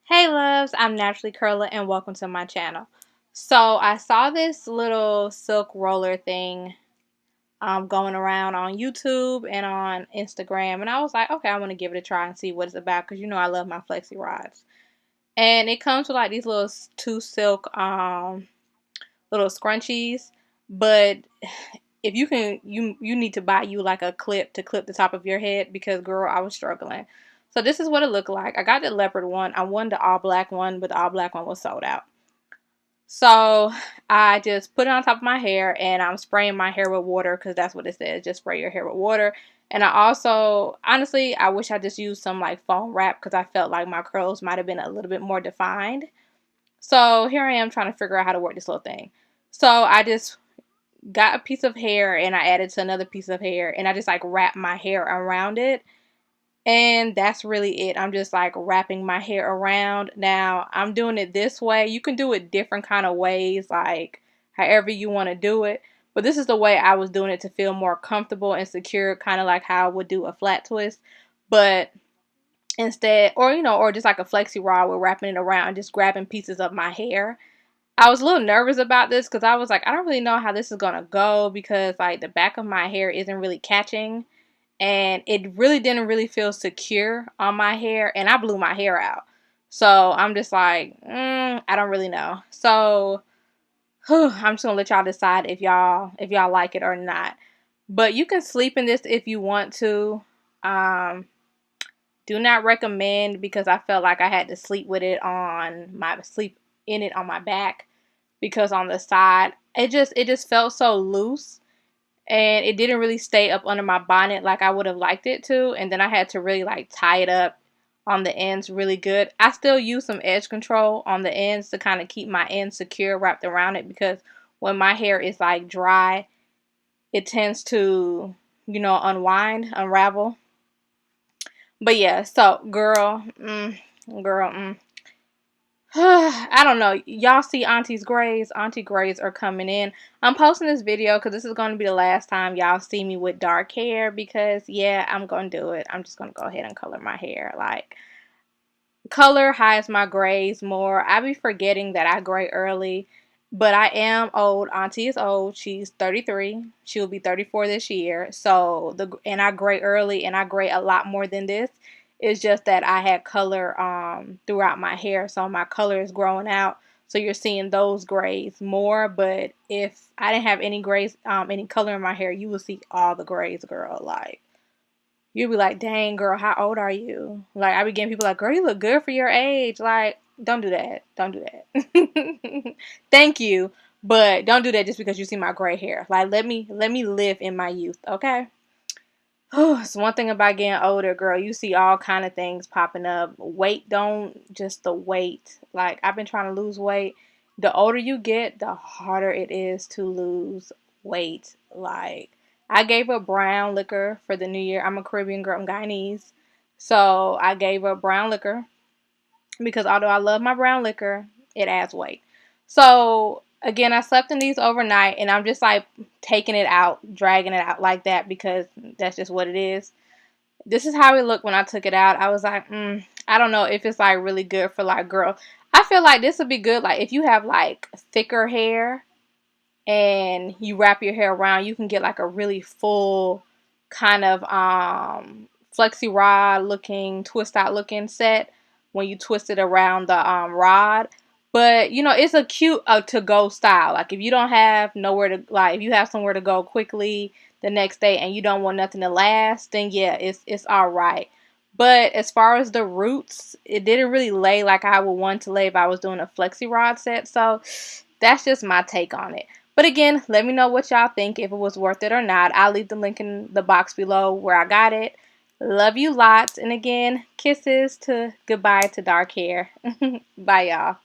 Hey loves, I'm Naturally Curler and welcome to my channel. So I saw this little silk roller thing going around on YouTube and on Instagram, and I was like, okay, I want to give it a try and see what it's about because you know I love my flexi rods. And it comes with like these little two silk little scrunchies, but if you can you need to buy you like a clip to clip the top of your head because girl, I was struggling. So this is what it looked like. I got the leopard one. I wanted the all black one, but the all black one was sold out. So I just put it on top of my hair and I'm spraying my hair with water because that's what it says. Just spray your hair with water. And I also, honestly, I wish I just used some like foam wrap because I felt like my curls might have been a little bit more defined. So here I am trying to figure out how to work this little thing. So I just got a piece of hair and I added to another piece of hair and I just like wrapped my hair around it. And that's really it. I'm just like wrapping my hair around. Now I'm doing it this way. You can do it different kind of ways, like however you want to do it. But this is the way I was doing it to feel more comfortable and secure, kind of like how I would do a flat twist. But instead, or just like a flexi rod, we're wrapping it around, just grabbing pieces of my hair. I was a little nervous about this because I was like, I don't really know how this is gonna go because like the back of my hair isn't really catching and it really didn't really feel secure on my hair and I blew my hair out. So I'm just like, I don't really know. So I'm just gonna let y'all decide if y'all like it or not. But you can sleep in this if you want to. Do not recommend because I felt like I had to sleep with it sleep in it on my back because on the side it just felt so loose and it didn't really stay up under my bonnet like I would have liked it to, and then I had to really like tie it up on the ends really good. I still use some edge control on the ends to kind of keep my ends secure wrapped around it because when my hair is like dry it tends to unravel. But yeah, so girl, I don't know. Y'all see Auntie's Grays? Auntie Grays are coming in. I'm posting this video because this is going to be the last time y'all see me with dark hair because, yeah, I'm going to do it. I'm just going to go ahead and color my hair. Like, color hides my grays more. I be forgetting that I gray early, but I am old. Auntie is old. She's 33. She'll be 34 this year. So, and I gray early and I gray a lot more than this. It's just that I had color throughout my hair, so my color is growing out. So you're seeing those grays more, but if I didn't have any grays, any color in my hair, you will see all the grays, girl. Like, you'll be like, dang, girl, how old are you? Like, I be getting people like, girl, you look good for your age. Like, don't do that. Don't do that. Thank you, but don't do that just because you see my gray hair. Like, let me live in my youth, okay? It's one thing about getting older, girl. You see all kind of things popping up. Weight, don't just the weight. Like, I've been trying to lose weight. The older you get, the harder it is to lose weight. Like, I gave up brown liquor for the new year. I'm a Caribbean girl. I'm Guyanese. So, I gave up brown liquor because although I love my brown liquor, it adds weight. So, again, I slept in these overnight and I'm just like taking it out, dragging it out like that because that's just what it is. This is how it looked when I took it out. I was like, I don't know if it's like really good for like girl. I feel like this would be good like if you have like thicker hair and you wrap your hair around, you can get like a really full kind of flexi rod looking, twist out looking set when you twist it around the rod. But you know, it's a cute to go style. Like if you don't have nowhere to if you have somewhere to go quickly the next day and you don't want nothing to last, then yeah, it's all right. But as far as the roots, it didn't really lay like I would want to lay if I was doing a flexi rod set. So that's just my take on it. But again, let me know what y'all think, if it was worth it or not. I'll leave the link in the box below where I got it. Love you lots. And again, kisses to goodbye to dark hair. Bye, y'all.